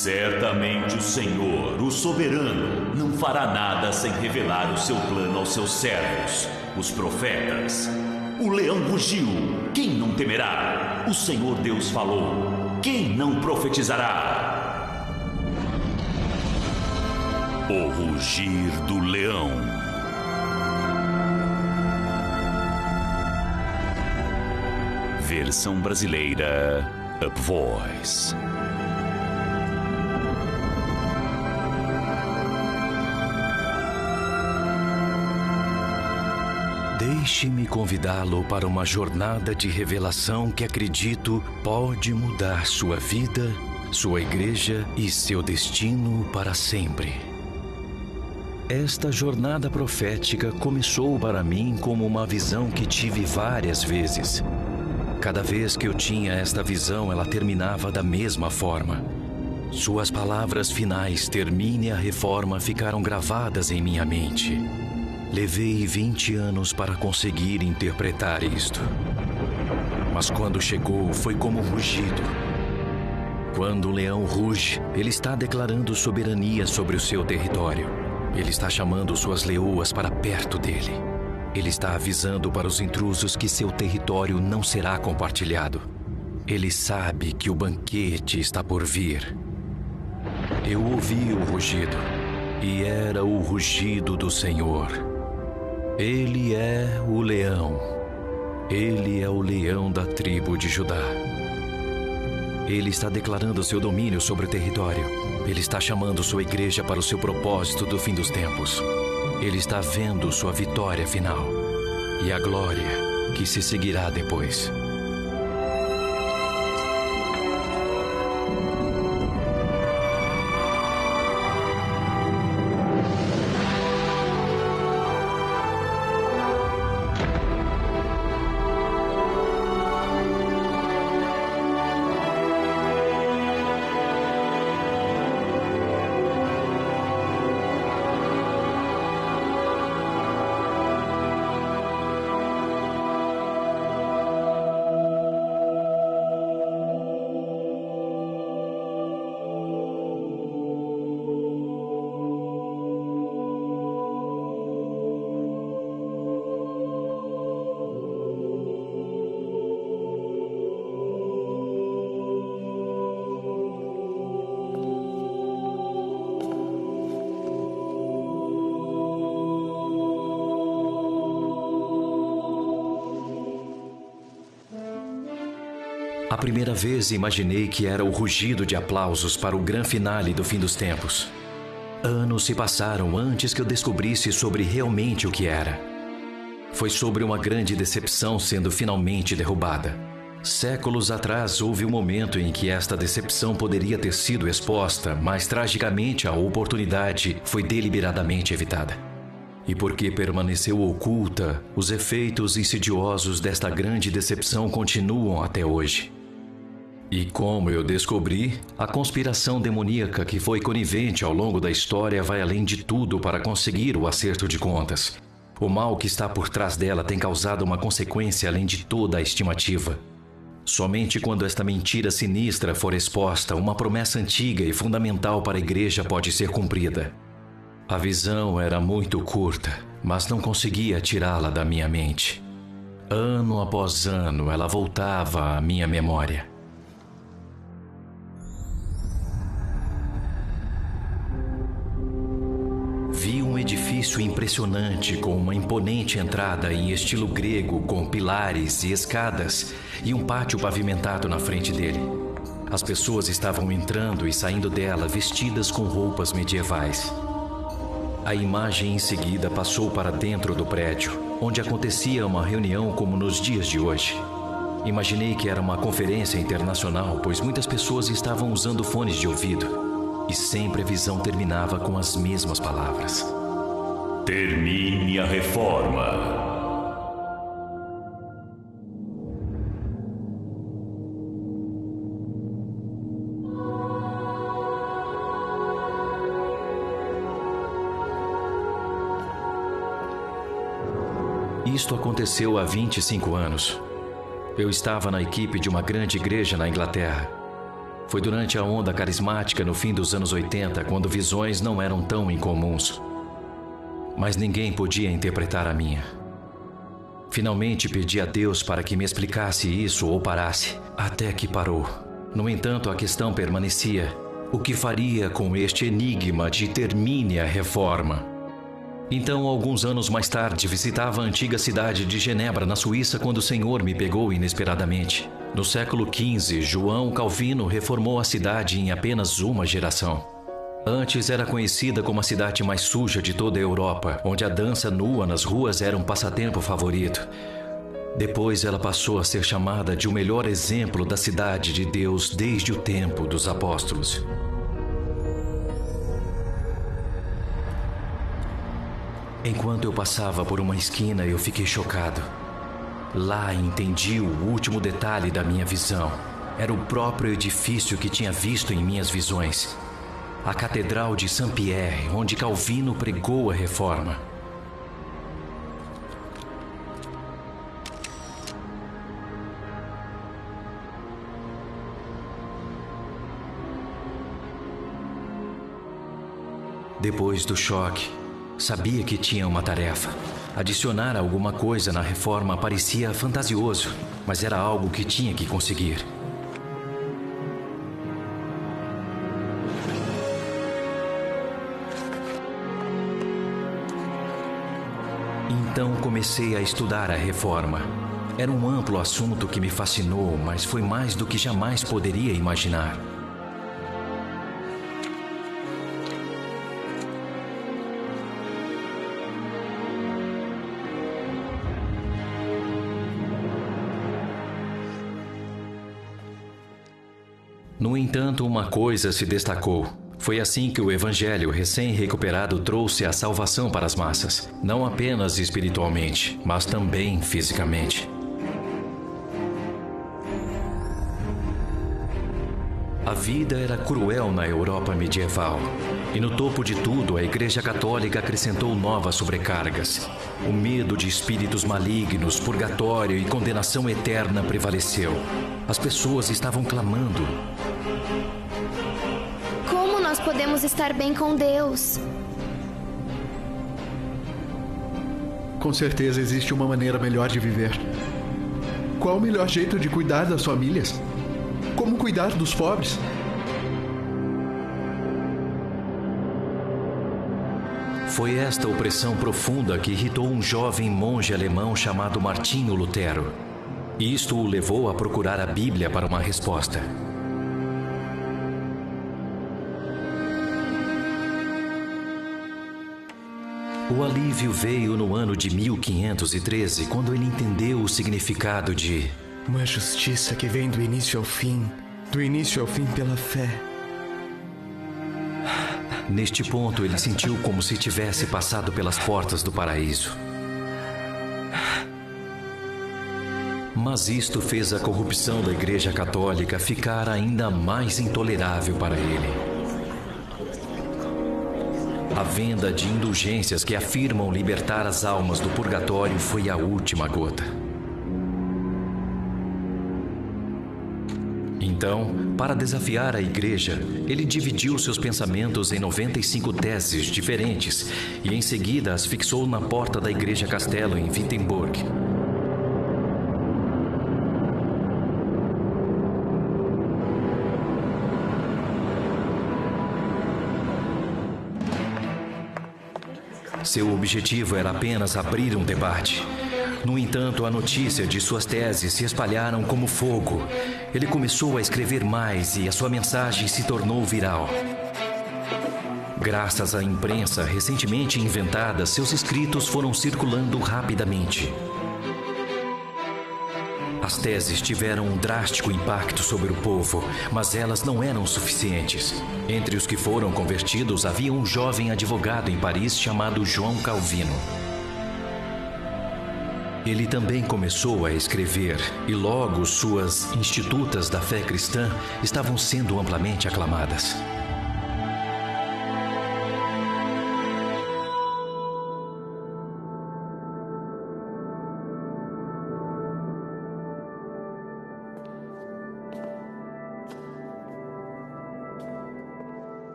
Certamente o Senhor, o soberano, não fará nada sem revelar o seu plano aos seus servos, os profetas. O leão rugiu, quem não temerá? O Senhor Deus falou, quem não profetizará? O rugir do leão. Versão brasileira Up Voice. Deixe-me convidá-lo para uma jornada de revelação que acredito pode mudar sua vida, sua igreja e seu destino para sempre. Esta jornada profética começou para mim como uma visão que tive várias vezes. Cada vez que eu tinha esta visão, ela terminava da mesma forma. Suas palavras finais, termine a reforma, ficaram gravadas em minha mente. Levei 20 anos para conseguir interpretar isto. Mas quando chegou, foi como um rugido. Quando o leão ruge, ele está declarando soberania sobre o seu território. Ele está chamando suas leoas para perto dele. Ele está avisando para os intrusos que seu território não será compartilhado. Ele sabe que o banquete está por vir. Eu ouvi o rugido, e era o rugido do Senhor. Ele é o leão. Ele é o leão da tribo de Judá. Ele está declarando seu domínio sobre o território. Ele está chamando sua igreja para o seu propósito do fim dos tempos. Ele está vendo sua vitória final e a glória que se seguirá depois. A primeira vez imaginei que era o rugido de aplausos para o grande finale do fim dos tempos. Anos se passaram antes que eu descobrisse sobre realmente o que era. Foi sobre uma grande decepção sendo finalmente derrubada. Séculos atrás houve um momento em que esta decepção poderia ter sido exposta, mas tragicamente a oportunidade foi deliberadamente evitada. E porque permaneceu oculta, os efeitos insidiosos desta grande decepção continuam até hoje. E como eu descobri, a conspiração demoníaca que foi conivente ao longo da história vai além de tudo para conseguir o acerto de contas. O mal que está por trás dela tem causado uma consequência além de toda a estimativa. Somente quando esta mentira sinistra for exposta, uma promessa antiga e fundamental para a igreja pode ser cumprida. A visão era muito curta, mas não conseguia tirá-la da minha mente. Ano após ano, ela voltava à minha memória. Vi um edifício impressionante com uma imponente entrada em estilo grego com pilares e escadas e um pátio pavimentado na frente dele. As pessoas estavam entrando e saindo dela vestidas com roupas medievais. A imagem em seguida passou para dentro do prédio, onde acontecia uma reunião como nos dias de hoje. Imaginei que era uma conferência internacional, pois muitas pessoas estavam usando fones de ouvido. E sempre a visão terminava com as mesmas palavras: termine a reforma. Isto aconteceu há 25 anos. Eu estava na equipe de uma grande igreja na Inglaterra. Foi durante a onda carismática no fim dos anos 80, quando visões não eram tão incomuns. Mas ninguém podia interpretar a minha. Finalmente pedi a Deus para que me explicasse isso ou parasse, até que parou. No entanto, a questão permanecia: o que faria com este enigma de termine a reforma? Então, alguns anos mais tarde, visitava a antiga cidade de Genebra, na Suíça, quando o Senhor me pegou inesperadamente. No século XV, João Calvino reformou a cidade em apenas uma geração. Antes era conhecida como a cidade mais suja de toda a Europa, onde a dança nua nas ruas era um passatempo favorito. Depois ela passou a ser chamada de o melhor exemplo da cidade de Deus desde o tempo dos apóstolos. Enquanto eu passava por uma esquina, eu fiquei chocado. Lá entendi o último detalhe da minha visão. Era o próprio edifício que tinha visto em minhas visões. A Catedral de Saint-Pierre, onde Calvino pregou a reforma. Depois do choque, sabia que tinha uma tarefa. Adicionar alguma coisa na reforma parecia fantasioso, mas era algo que tinha que conseguir. Então comecei a estudar a reforma. Era um amplo assunto que me fascinou, mas foi mais do que jamais poderia imaginar. No entanto, uma coisa se destacou. Foi assim que o Evangelho recém-recuperado trouxe a salvação para as massas, não apenas espiritualmente, mas também fisicamente. A vida era cruel na Europa medieval. E no topo de tudo, a Igreja Católica acrescentou novas sobrecargas. O medo de espíritos malignos, purgatório e condenação eterna prevaleceu. As pessoas estavam clamando: como nós podemos estar bem com Deus? Com certeza existe uma maneira melhor de viver. Qual o melhor jeito de cuidar das famílias? Como cuidar dos pobres? Foi esta opressão profunda que irritou um jovem monge alemão chamado Martinho Lutero. Isto o levou a procurar a Bíblia para uma resposta. O alívio veio no ano de 1513, quando ele entendeu o significado de uma justiça que vem do início ao fim pela fé. Neste ponto, ele sentiu como se tivesse passado pelas portas do paraíso. Mas isto fez a corrupção da Igreja Católica ficar ainda mais intolerável para ele. A venda de indulgências que afirmam libertar as almas do purgatório foi a última gota. Então, para desafiar a Igreja, ele dividiu seus pensamentos em 95 teses diferentes e em seguida as fixou na porta da Igreja Castelo em Wittenberg. Seu objetivo era apenas abrir um debate. No entanto, a notícia de suas teses se espalharam como fogo. Ele começou a escrever mais e a sua mensagem se tornou viral. Graças à imprensa recentemente inventada, seus escritos foram circulando rapidamente. As teses tiveram um drástico impacto sobre o povo, mas elas não eram suficientes. Entre os que foram convertidos havia um jovem advogado em Paris chamado João Calvino. Ele também começou a escrever, e logo suas Institutas da Fé Cristã estavam sendo amplamente aclamadas.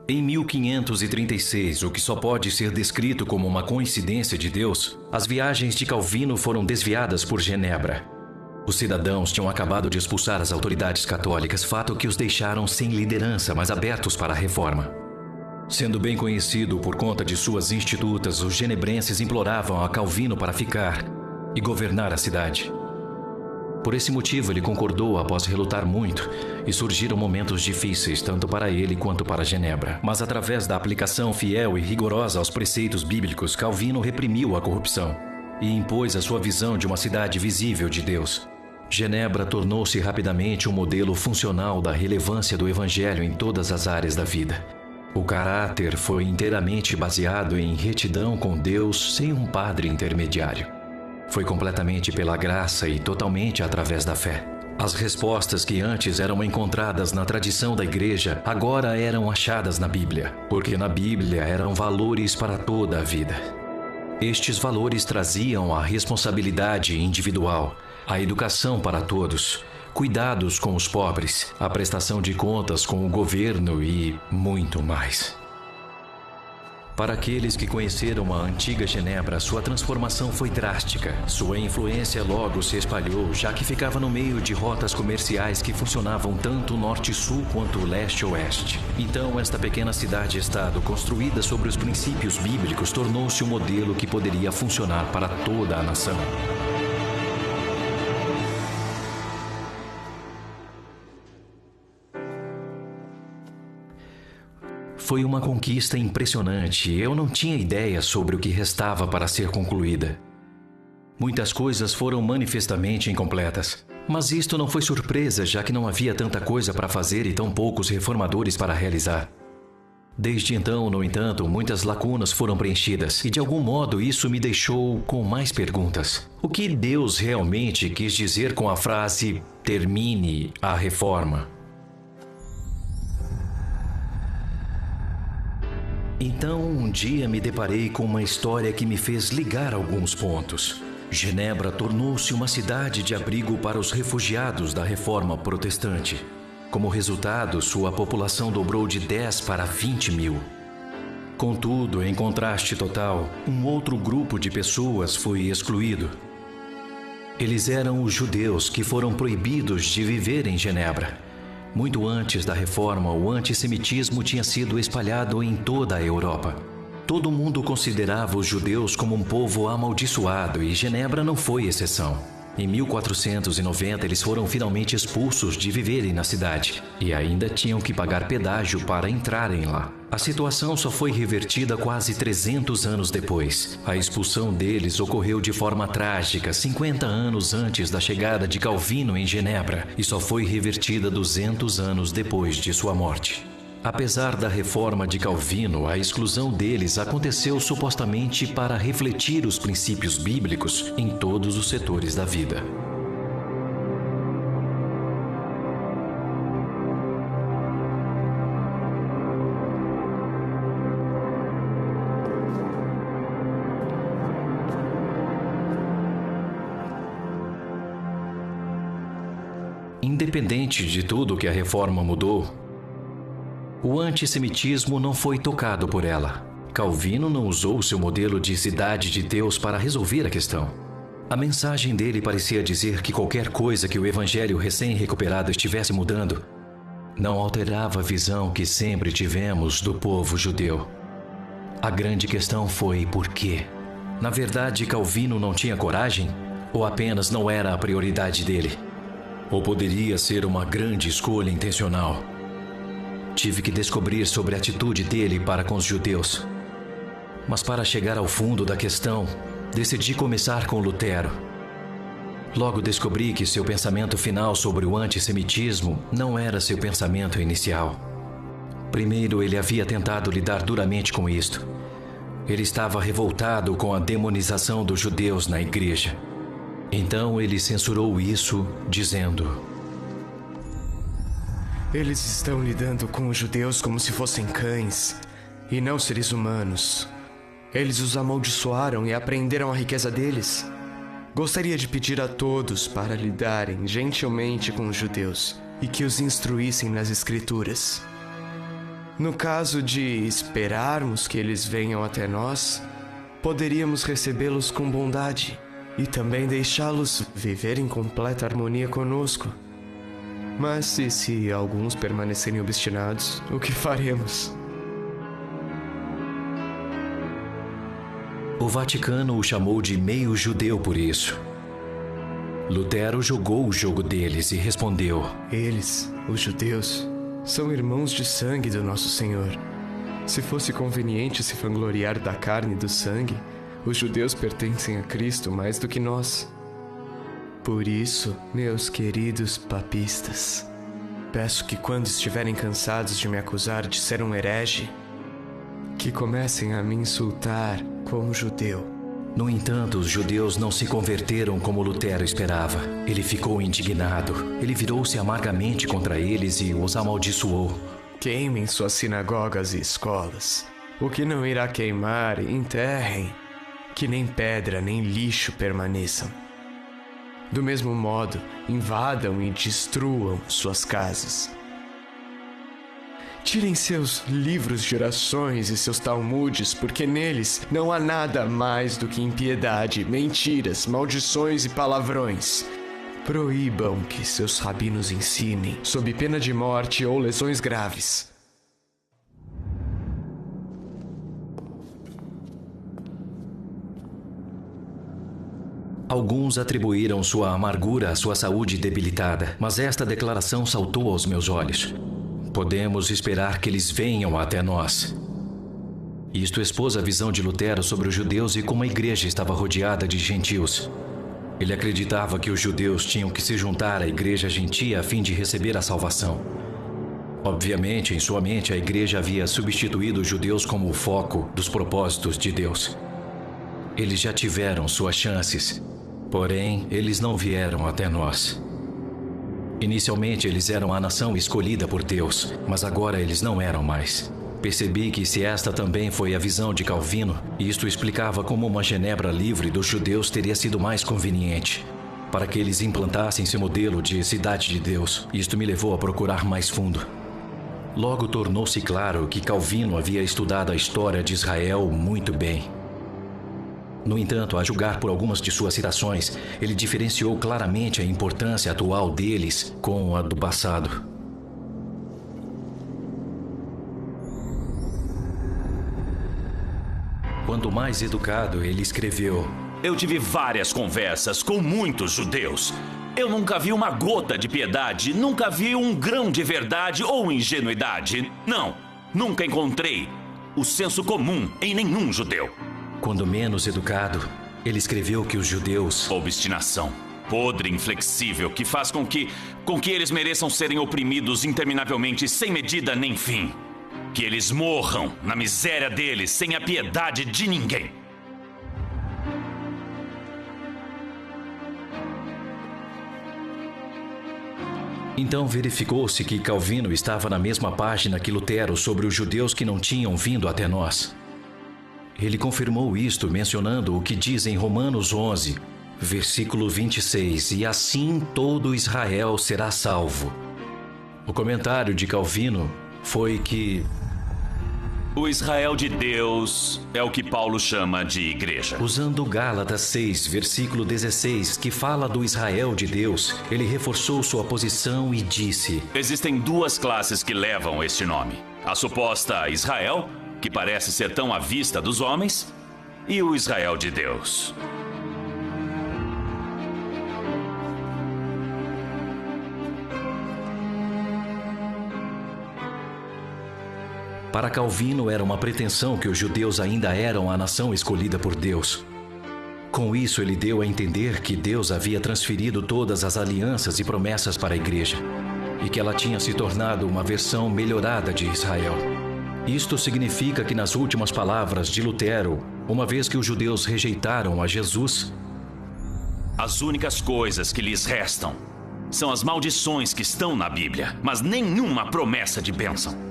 Em 1536, o que só pode ser descrito como uma coincidência de Deus, as viagens de Calvino foram desviadas por Genebra. Os cidadãos tinham acabado de expulsar as autoridades católicas, fato que os deixaram sem liderança, mas abertos para a reforma. Sendo bem conhecido por conta de suas institutas, os genebrenses imploravam a Calvino para ficar e governar a cidade. Por esse motivo, ele concordou após relutar muito, e surgiram momentos difíceis, tanto para ele quanto para Genebra. Mas através da aplicação fiel e rigorosa aos preceitos bíblicos, Calvino reprimiu a corrupção e impôs a sua visão de uma cidade visível de Deus. Genebra tornou-se rapidamente um modelo funcional da relevância do Evangelho em todas as áreas da vida. O caráter foi inteiramente baseado em retidão com Deus, sem um padre intermediário. Foi completamente pela graça e totalmente através da fé. As respostas que antes eram encontradas na tradição da igreja, agora eram achadas na Bíblia, porque na Bíblia eram valores para toda a vida. Estes valores traziam a responsabilidade individual, a educação para todos, cuidados com os pobres, a prestação de contas com o governo e muito mais. Para aqueles que conheceram a antiga Genebra, sua transformação foi drástica. Sua influência logo se espalhou, já que ficava no meio de rotas comerciais que funcionavam tanto norte-sul quanto leste-oeste. Então, esta pequena cidade-estado, construída sobre os princípios bíblicos, tornou-se um modelo que poderia funcionar para toda a nação. Foi uma conquista impressionante. Eu não tinha ideia sobre o que restava para ser concluída. Muitas coisas foram manifestamente incompletas. Mas isto não foi surpresa, já que não havia tanta coisa para fazer e tão poucos reformadores para realizar. Desde então, no entanto, muitas lacunas foram preenchidas, e de algum modo isso me deixou com mais perguntas. O que Deus realmente quis dizer com a frase "termine a reforma"? Então, um dia me deparei com uma história que me fez ligar alguns pontos. Genebra tornou-se uma cidade de abrigo para os refugiados da Reforma Protestante. Como resultado, sua população dobrou de 10 para 20 mil. Contudo, em contraste total, um outro grupo de pessoas foi excluído. Eles eram os judeus que foram proibidos de viver em Genebra. Muito antes da reforma, o antissemitismo tinha sido espalhado em toda a Europa. Todo mundo considerava os judeus como um povo amaldiçoado e Genebra não foi exceção. Em 1490, eles foram finalmente expulsos de viverem na cidade e ainda tinham que pagar pedágio para entrarem lá. A situação só foi revertida quase 300 anos depois. A expulsão deles ocorreu de forma trágica 50 anos antes da chegada de Calvino em Genebra e só foi revertida 200 anos depois de sua morte. Apesar da reforma de Calvino, a exclusão deles aconteceu supostamente para refletir os princípios bíblicos em todos os setores da vida. Independente de tudo que a reforma mudou, o antissemitismo não foi tocado por ela. Calvino não usou seu modelo de cidade de Deus para resolver a questão. A mensagem dele parecia dizer que qualquer coisa que o evangelho recém-recuperado estivesse mudando não alterava a visão que sempre tivemos do povo judeu. A grande questão foi por quê? Na verdade, Calvino não tinha coragem? Ou apenas não era a prioridade dele? Ou poderia ser uma grande escolha intencional? Tive que descobrir sobre a atitude dele para com os judeus. Mas para chegar ao fundo da questão, decidi começar com Lutero. Logo descobri que seu pensamento final sobre o antissemitismo não era seu pensamento inicial. Primeiro, ele havia tentado lidar duramente com isto. Ele estava revoltado com a demonização dos judeus na igreja. Então ele censurou isso, dizendo: eles estão lidando com os judeus como se fossem cães e não seres humanos. Eles os amaldiçoaram e apreenderam a riqueza deles. Gostaria de pedir a todos para lidarem gentilmente com os judeus e que os instruíssem nas Escrituras. No caso de esperarmos que eles venham até nós, poderíamos recebê-los com bondade e também deixá-los viver em completa harmonia conosco. Mas e se alguns permanecerem obstinados, o que faremos? O Vaticano o chamou de meio judeu por isso. Lutero jogou o jogo deles e respondeu: Eles, os judeus, são irmãos de sangue do nosso Senhor. Se fosse conveniente se vangloriar da carne e do sangue, os judeus pertencem a Cristo mais do que nós. Por isso, meus queridos papistas, peço que quando estiverem cansados de me acusar de ser um herege, que comecem a me insultar como judeu. No entanto, os judeus não se converteram como Lutero esperava. Ele ficou indignado. Ele virou-se amargamente contra eles e os amaldiçoou. Queimem suas sinagogas e escolas. O que não irá queimar, enterrem. Que nem pedra nem lixo permaneçam. Do mesmo modo, invadam e destruam suas casas. Tirem seus livros de orações e seus talmudes, porque neles não há nada mais do que impiedade, mentiras, maldições e palavrões. Proíbam que seus rabinos ensinem, sob pena de morte ou lesões graves. Alguns atribuíram sua amargura à sua saúde debilitada, mas esta declaração saltou aos meus olhos. Podemos esperar que eles venham até nós. Isto expôs a visão de Lutero sobre os judeus e como a igreja estava rodeada de gentios. Ele acreditava que os judeus tinham que se juntar à igreja gentia a fim de receber a salvação. Obviamente, em sua mente, a igreja havia substituído os judeus como o foco dos propósitos de Deus. Eles já tiveram suas chances, porém, eles não vieram até nós. Inicialmente, eles eram a nação escolhida por Deus, mas agora eles não eram mais. Percebi que se esta também foi a visão de Calvino, isto explicava como uma Genebra livre dos judeus teria sido mais conveniente, para que eles implantassem seu modelo de cidade de Deus. Isto me levou a procurar mais fundo. Logo tornou-se claro que Calvino havia estudado a história de Israel muito bem. No entanto, a julgar por algumas de suas citações, ele diferenciou claramente a importância atual deles com a do passado. Quanto mais educado, ele escreveu: Eu tive várias conversas com muitos judeus. Eu nunca vi uma gota de piedade, nunca vi um grão de verdade ou ingenuidade. Não, nunca encontrei o senso comum em nenhum judeu. Quando menos educado, ele escreveu que os judeus... Obstinação, podre, inflexível, que faz com que eles mereçam serem oprimidos interminavelmente, sem medida nem fim. Que eles morram na miséria deles, sem a piedade de ninguém. Então verificou-se que Calvino estava na mesma página que Lutero sobre os judeus que não tinham vindo até nós. Ele confirmou isto mencionando o que diz em Romanos 11, versículo 26, e assim todo Israel será salvo. O comentário de Calvino foi que o Israel de Deus é o que Paulo chama de igreja. Usando Gálatas 6, versículo 16, que fala do Israel de Deus, ele reforçou sua posição e disse: Existem duas classes que levam este nome. A suposta Israel, que parece ser tão à vista dos homens, e o Israel de Deus. Para Calvino, era uma pretensão que os judeus ainda eram a nação escolhida por Deus. Com isso, ele deu a entender que Deus havia transferido todas as alianças e promessas para a igreja, e que ela tinha se tornado uma versão melhorada de Israel. Isto significa que, nas últimas palavras de Lutero, uma vez que os judeus rejeitaram a Jesus, as únicas coisas que lhes restam são as maldições que estão na Bíblia, mas nenhuma promessa de bênção.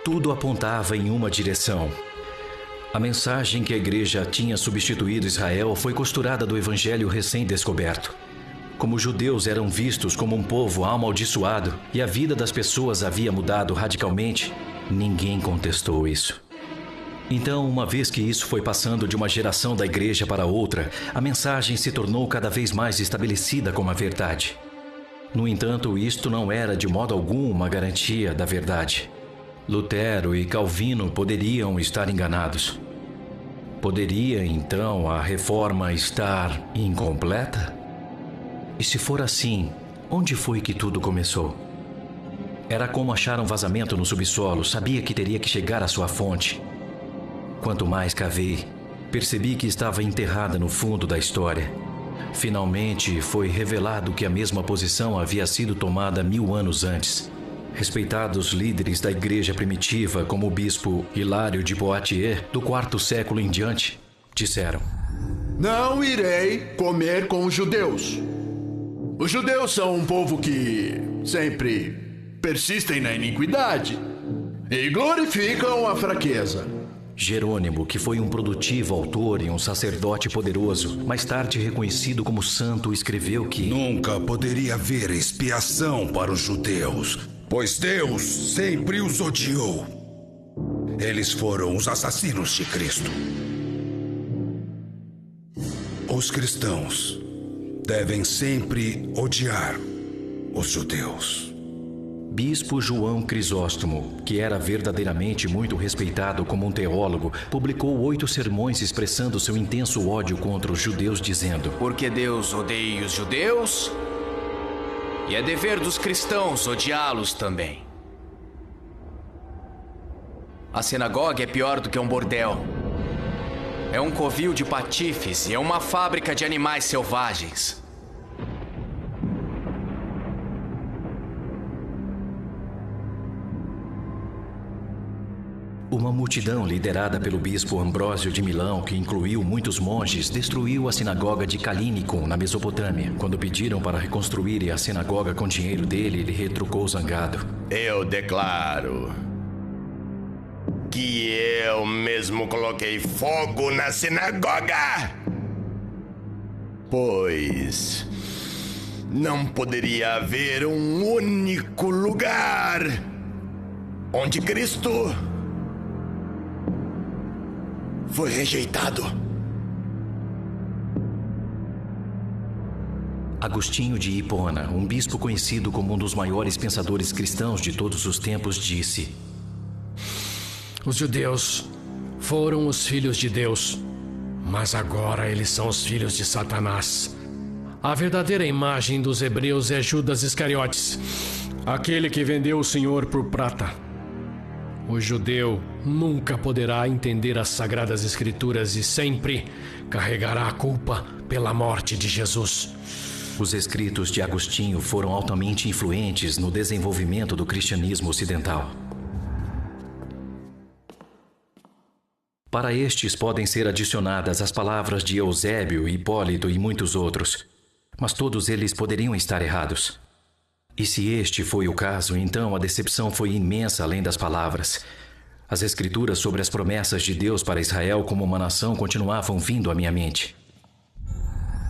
Tudo apontava em uma direção. A mensagem que a igreja tinha substituído Israel foi costurada do evangelho recém-descoberto. Como os judeus eram vistos como um povo amaldiçoado e a vida das pessoas havia mudado radicalmente, ninguém contestou isso. Então, uma vez que isso foi passando de uma geração da igreja para outra, a mensagem se tornou cada vez mais estabelecida como a verdade. No entanto, isto não era de modo algum uma garantia da verdade. Lutero e Calvino poderiam estar enganados. Poderia, então, a reforma estar incompleta? E se for assim, onde foi que tudo começou? Era como achar um vazamento no subsolo, sabia que teria que chegar à sua fonte. Quanto mais cavei, percebi que estava enterrada no fundo da história. Finalmente foi revelado que a mesma posição havia sido tomada 1000 anos antes. Respeitados líderes da igreja primitiva, como o bispo Hilário de Poitiers, do 4º século em diante, disseram: Não irei comer com os judeus. Os judeus são um povo que sempre persistem na iniquidade e glorificam a fraqueza. Jerônimo, que foi um produtivo autor e um sacerdote poderoso, mais tarde reconhecido como santo, escreveu que nunca poderia haver expiação para os judeus, pois Deus sempre os odiou. Eles foram os assassinos de Cristo. Os cristãos devem sempre odiar os judeus. Bispo João Crisóstomo, que era verdadeiramente muito respeitado como um teólogo, publicou 8 sermões expressando seu intenso ódio contra os judeus, dizendo: Porque Deus odeia os judeus, e é dever dos cristãos odiá-los também. A sinagoga é pior do que um bordel. É um covil de patifes e é uma fábrica de animais selvagens. Uma multidão liderada pelo bispo Ambrósio de Milão, que incluiu muitos monges, destruiu a sinagoga de Calínicum, na Mesopotâmia. Quando pediram para reconstruírem a sinagoga com dinheiro dele, ele retrucou zangado: Eu declaro que eu mesmo coloquei fogo na sinagoga, pois não poderia haver um único lugar onde Cristo foi rejeitado. Agostinho de Hipona, um bispo conhecido como um dos maiores pensadores cristãos de todos os tempos, disse: Os judeus foram os filhos de Deus, mas agora eles são os filhos de Satanás. A verdadeira imagem dos hebreus é Judas Iscariotes, aquele que vendeu o Senhor por prata. O judeu nunca poderá entender as Sagradas Escrituras e sempre carregará a culpa pela morte de Jesus. Os escritos de Agostinho foram altamente influentes no desenvolvimento do cristianismo ocidental. Para estes podem ser adicionadas as palavras de Eusébio, Hipólito e muitos outros, mas todos eles poderiam estar errados. E se este foi o caso, então a decepção foi imensa além das palavras. As escrituras sobre as promessas de Deus para Israel como uma nação continuavam vindo à minha mente.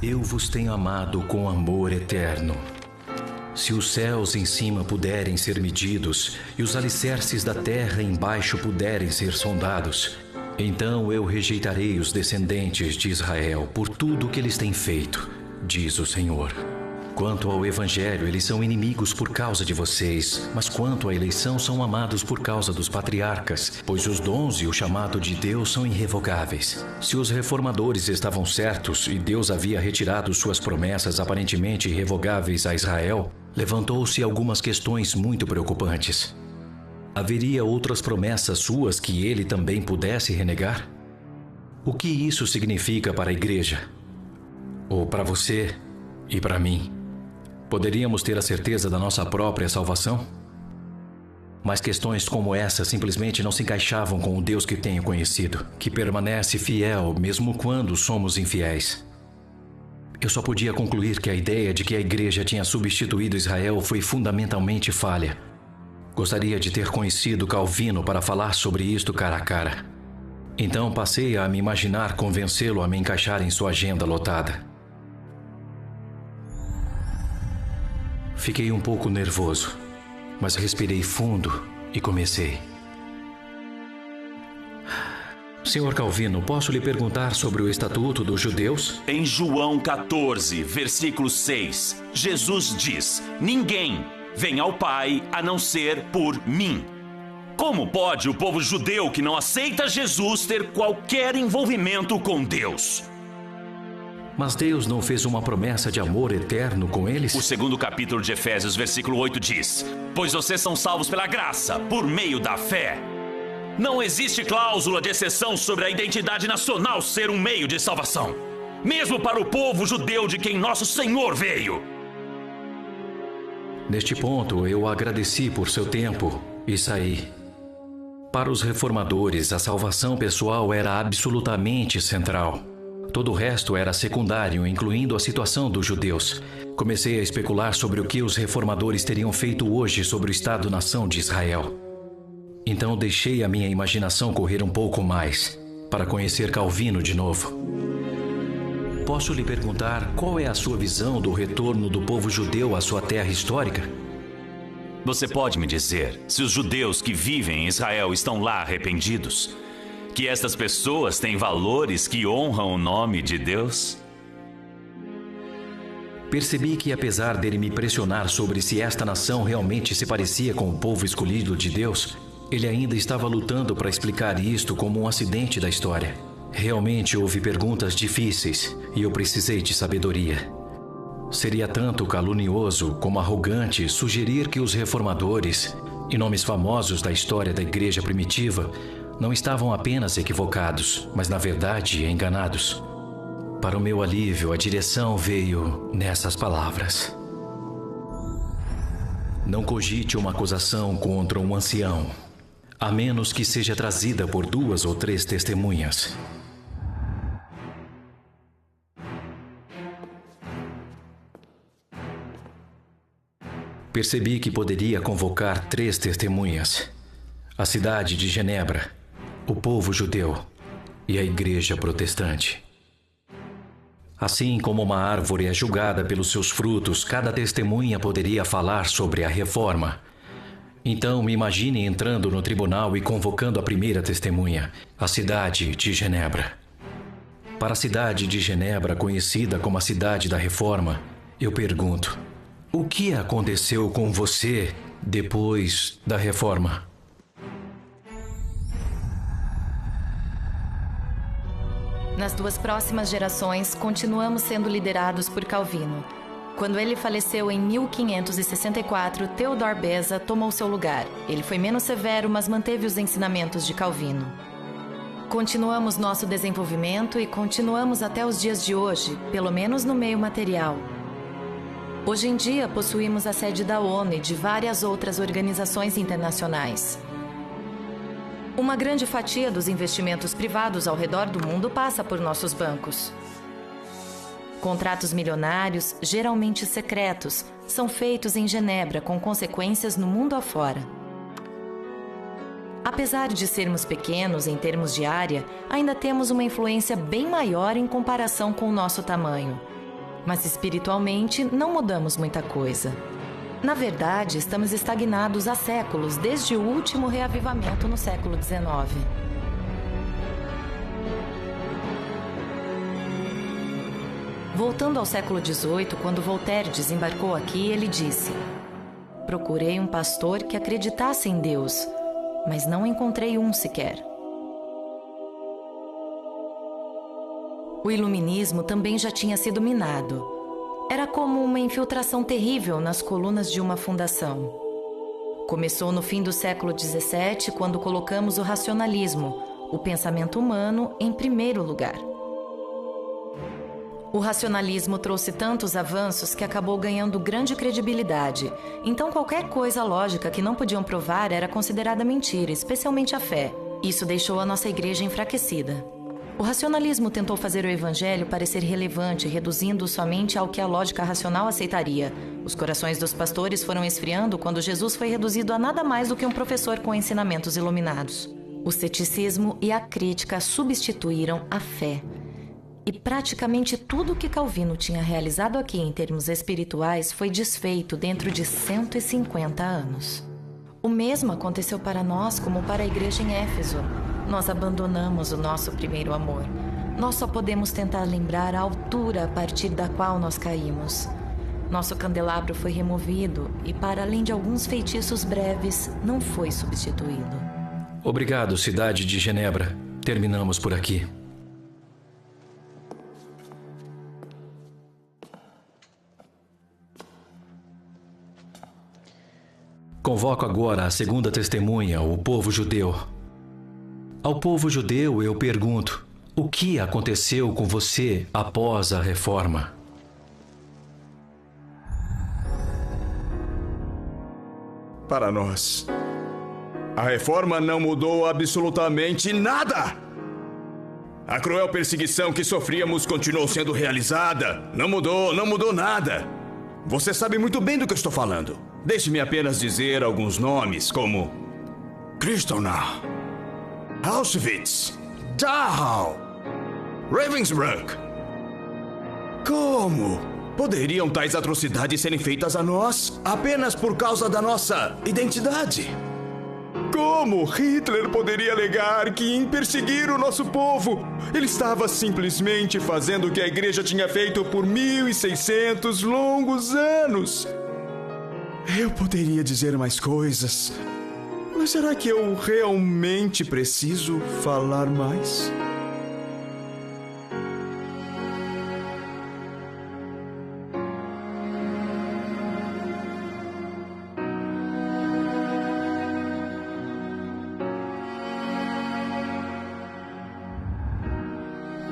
Eu vos tenho amado com amor eterno. Se os céus em cima puderem ser medidos e os alicerces da terra embaixo puderem ser sondados, então eu rejeitarei os descendentes de Israel por tudo o que eles têm feito, diz o Senhor. Quanto ao Evangelho, eles são inimigos por causa de vocês, mas quanto à eleição, são amados por causa dos patriarcas, pois os dons e o chamado de Deus são irrevogáveis. Se os reformadores estavam certos e Deus havia retirado suas promessas aparentemente irrevogáveis a Israel, levantou-se algumas questões muito preocupantes. Haveria outras promessas suas que ele também pudesse renegar? O que isso significa para a igreja? Ou para você e para mim? Poderíamos ter a certeza da nossa própria salvação? Mas questões como essa simplesmente não se encaixavam com o Deus que tenho conhecido, que permanece fiel mesmo quando somos infiéis. Eu só podia concluir que a ideia de que a igreja tinha substituído Israel foi fundamentalmente falha. Gostaria de ter conhecido Calvino para falar sobre isto cara a cara. Então passei a me imaginar convencê-lo a me encaixar em sua agenda lotada. Fiquei um pouco nervoso, mas respirei fundo e comecei. Senhor Calvino, posso lhe perguntar sobre o Estatuto dos Judeus? Em João 14, versículo 6, Jesus diz: ninguém vem ao Pai a não ser por mim. Como pode o povo judeu que não aceita Jesus ter qualquer envolvimento com Deus? Mas Deus não fez uma promessa de amor eterno com eles? O segundo capítulo de Efésios, versículo 8 diz: pois vocês são salvos pela graça, por meio da fé. Não existe cláusula de exceção sobre a identidade nacional ser um meio de salvação, mesmo para o povo judeu de quem nosso Senhor veio. Neste ponto, eu agradeci por seu tempo e saí. Para os reformadores, a salvação pessoal era absolutamente central. Todo o resto era secundário, incluindo a situação dos judeus. Comecei a especular sobre o que os reformadores teriam feito hoje sobre o Estado-nação de Israel. Então deixei a minha imaginação correr um pouco mais, para conhecer Calvino de novo. Posso lhe perguntar qual é a sua visão do retorno do povo judeu à sua terra histórica? Você pode me dizer se os judeus que vivem em Israel estão lá arrependidos? Que estas pessoas têm valores que honram o nome de Deus? Percebi que, apesar dele me pressionar sobre se esta nação realmente se parecia com o povo escolhido de Deus, ele ainda estava lutando para explicar isto como um acidente da história. Realmente houve perguntas difíceis e eu precisei de sabedoria. Seria tanto calunioso como arrogante sugerir que os reformadores e nomes famosos da história da igreja primitiva não estavam apenas equivocados, mas na verdade enganados. Para o meu alívio, a direção veio nessas palavras: não cogite uma acusação contra um ancião, a menos que seja trazida por 2 ou 3 testemunhas. Percebi que poderia convocar 3 testemunhas: a cidade de Genebra, o povo judeu e a igreja protestante. Assim como uma árvore é julgada pelos seus frutos, cada testemunha poderia falar sobre a reforma. Então me imagine entrando no tribunal e convocando a primeira testemunha, a cidade de Genebra. Para a cidade de Genebra, conhecida como a cidade da reforma, eu pergunto: o que aconteceu com você depois da reforma? Nas 2 próximas gerações, continuamos sendo liderados por Calvino. Quando ele faleceu em 1564, Theodor Beza tomou seu lugar. Ele foi menos severo, mas manteve os ensinamentos de Calvino. Continuamos nosso desenvolvimento e continuamos até os dias de hoje, pelo menos no meio material. Hoje em dia, possuímos a sede da ONU e de várias outras organizações internacionais. Uma grande fatia dos investimentos privados ao redor do mundo passa por nossos bancos. Contratos milionários, geralmente secretos, são feitos em Genebra com consequências no mundo afora. Apesar de sermos pequenos em termos de área, ainda temos uma influência bem maior em comparação com o nosso tamanho. Mas espiritualmente não mudamos muita coisa. Na verdade, estamos estagnados há séculos, desde o último reavivamento no século XIX. Voltando ao século XVIII, quando Voltaire desembarcou aqui, ele disse: procurei um pastor que acreditasse em Deus, mas não encontrei um sequer. O iluminismo também já tinha sido minado. Era como uma infiltração terrível nas colunas de uma fundação. Começou no fim do século XVII, quando colocamos o racionalismo, o pensamento humano, em primeiro lugar. O racionalismo trouxe tantos avanços que acabou ganhando grande credibilidade. Então qualquer coisa lógica que não podiam provar era considerada mentira, especialmente a fé. Isso deixou a nossa igreja enfraquecida. O racionalismo tentou fazer o evangelho parecer relevante, reduzindo-o somente ao que a lógica racional aceitaria. Os corações dos pastores foram esfriando quando Jesus foi reduzido a nada mais do que um professor com ensinamentos iluminados. O ceticismo e a crítica substituíram a fé. E praticamente tudo o que Calvino tinha realizado aqui em termos espirituais foi desfeito dentro de 150 anos. O mesmo aconteceu para nós como para a igreja em Éfeso. Nós abandonamos o nosso primeiro amor. Nós só podemos tentar lembrar a altura a partir da qual nós caímos. Nosso candelabro foi removido e, para além de alguns feitiços breves, não foi substituído. Obrigado, cidade de Genebra. Terminamos por aqui. Convoco agora a segunda testemunha, o povo judeu. Ao povo judeu eu pergunto: o que aconteceu com você após a reforma? Para nós, a reforma não mudou absolutamente nada. A cruel perseguição que sofríamos continuou sendo realizada. Não mudou nada. Você sabe muito bem do que eu estou falando. Deixe-me apenas dizer alguns nomes, como Kristallnacht, Auschwitz, Dachau, Ravensbrück. Como poderiam tais atrocidades serem feitas a nós apenas por causa da nossa identidade? Como Hitler poderia alegar que em perseguir o nosso povo, ele estava simplesmente fazendo o que a igreja tinha feito por 1.600 longos anos? Eu poderia dizer mais coisas, mas será que eu realmente preciso falar mais?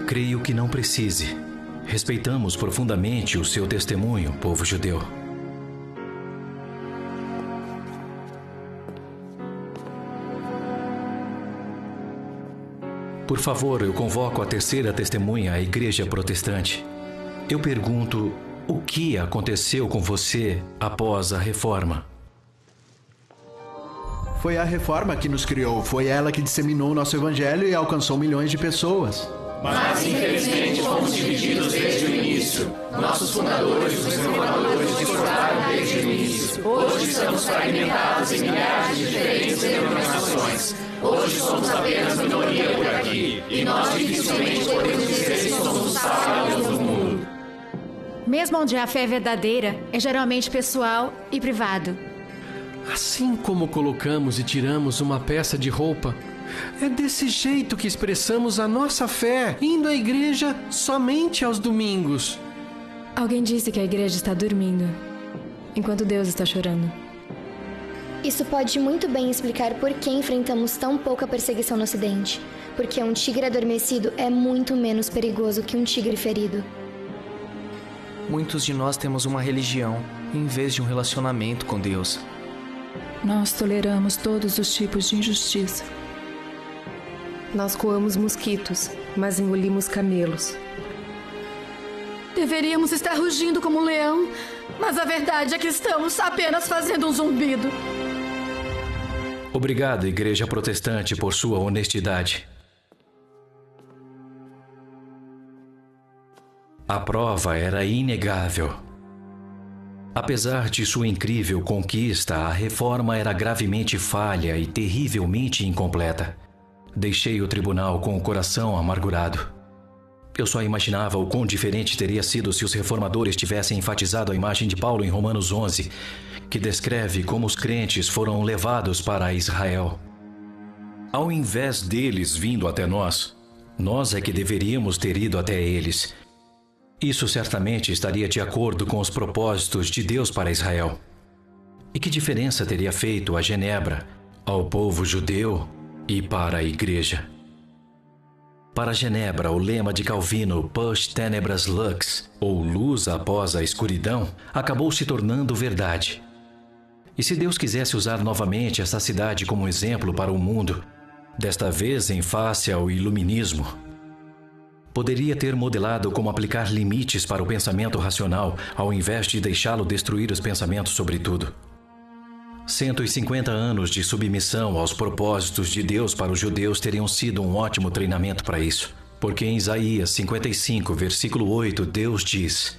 Creio que não precise. Respeitamos profundamente o seu testemunho, povo judeu. Por favor, eu convoco a terceira testemunha, a Igreja Protestante. Eu pergunto: o que aconteceu com você após a reforma? Foi a reforma que nos criou, foi ela que disseminou o nosso evangelho e alcançou milhões de pessoas. Mas, infelizmente, fomos divididos desde o início. Nossos fundadores, os reformadores, discordaram desde o início. Hoje estamos fragmentados em milhares de diferentes denominações. Hoje somos apenas minoria por aqui. E nós dificilmente podemos dizer que somos o sal e a luz do mundo. Mesmo onde a fé é verdadeira, é geralmente pessoal e privado. Assim como colocamos e tiramos uma peça de roupa, é desse jeito que expressamos a nossa fé, indo à igreja somente aos domingos. Alguém disse que a igreja está dormindo, enquanto Deus está chorando. Isso pode muito bem explicar por que enfrentamos tão pouca perseguição no Ocidente. Porque um tigre adormecido é muito menos perigoso que um tigre ferido. Muitos de nós temos uma religião, em vez de um relacionamento com Deus. Nós toleramos todos os tipos de injustiça. Nós coamos mosquitos, mas engolimos camelos. Deveríamos estar rugindo como um leão, mas a verdade é que estamos apenas fazendo um zumbido. Obrigado, Igreja Protestante, por sua honestidade. A prova era inegável. Apesar de sua incrível conquista, a reforma era gravemente falha e terrivelmente incompleta. Deixei o tribunal com o coração amargurado. Eu só imaginava o quão diferente teria sido se os reformadores tivessem enfatizado a imagem de Paulo em Romanos 11, que descreve como os crentes foram levados para Israel. Ao invés deles vindo até nós, nós é que deveríamos ter ido até eles. Isso certamente estaria de acordo com os propósitos de Deus para Israel. E que diferença teria feito a Genebra, ao povo judeu e para a igreja? Para Genebra, o lema de Calvino, Post tenebras lux, ou luz após a escuridão, acabou se tornando verdade. E se Deus quisesse usar novamente essa cidade como exemplo para o mundo, desta vez em face ao iluminismo, poderia ter modelado como aplicar limites para o pensamento racional, ao invés de deixá-lo destruir os pensamentos sobre tudo. 150 anos de submissão aos propósitos de Deus para os judeus teriam sido um ótimo treinamento para isso. Porque em Isaías 55, versículo 8, Deus diz: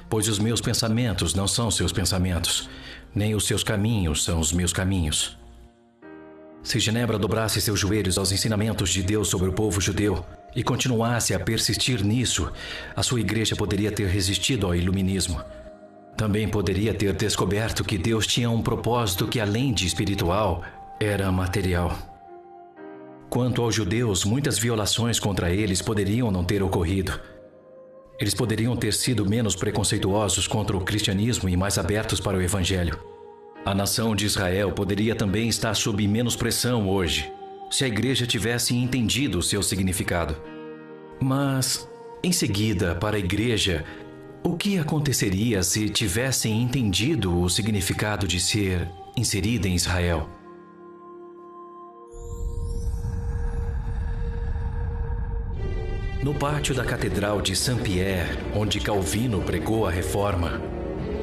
pois os meus pensamentos não são seus pensamentos, nem os seus caminhos são os meus caminhos. Se Genebra dobrasse seus joelhos aos ensinamentos de Deus sobre o povo judeu e continuasse a persistir nisso, a sua igreja poderia ter resistido ao iluminismo. Também poderia ter descoberto que Deus tinha um propósito que, além de espiritual, era material. Quanto aos judeus, muitas violações contra eles poderiam não ter ocorrido. Eles poderiam ter sido menos preconceituosos contra o cristianismo e mais abertos para o evangelho. A nação de Israel poderia também estar sob menos pressão hoje, se a igreja tivesse entendido o seu significado. Mas, em seguida, para a igreja, o que aconteceria se tivessem entendido o significado de ser inserida em Israel? No pátio da Catedral de Saint-Pierre, onde Calvino pregou a Reforma,